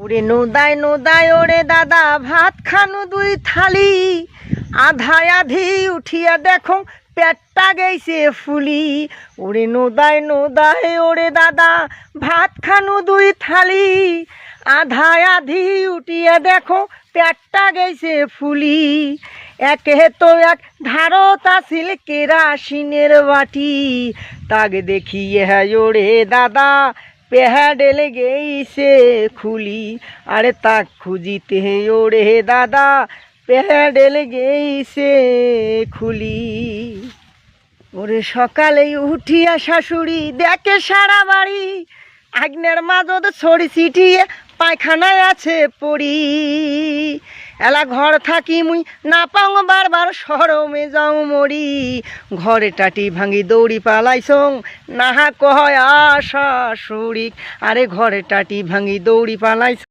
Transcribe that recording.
ওরে নোদায় নোদায় ওরে দাদা ভাত খানু দুই থালি, আধায় আধি উঠিয়া দেখো পেটটা গেছে ফুলি। ওরে নোদায় নোদায় ওরে দাদা ভাত খানু দুই থালি, আধায় আধি উঠিয়া দেখো পেটটা গেছে ফুলি। একে তো এক ধারত আছিল কেরাসিনের বাটি, তাকে দেখিয়ে হ্যাঁ ওরে দাদা প্যাডেল গেইছে খুলি। আরে তাক খুঁজিতে ওরে দাদা প্যাডেল গেইছে খুলি। ওরে সকালে উঠিয়া শাশুড়ি দেখে সারা বাড়ি, আগ্নের মাঝত ছড়ি ছিটিয়ে পায়খানায় আছে পড়ি। এলা ঘর থাকি মুই না পাও বারবার সরমে যাও মরি, ঘরে টাটি ভাঙি দৌড়ি পালাইছং নাহা কয় আশা শরিক। আরে ঘরে টাটি ভাঙি দৌড়ি পালাইছ।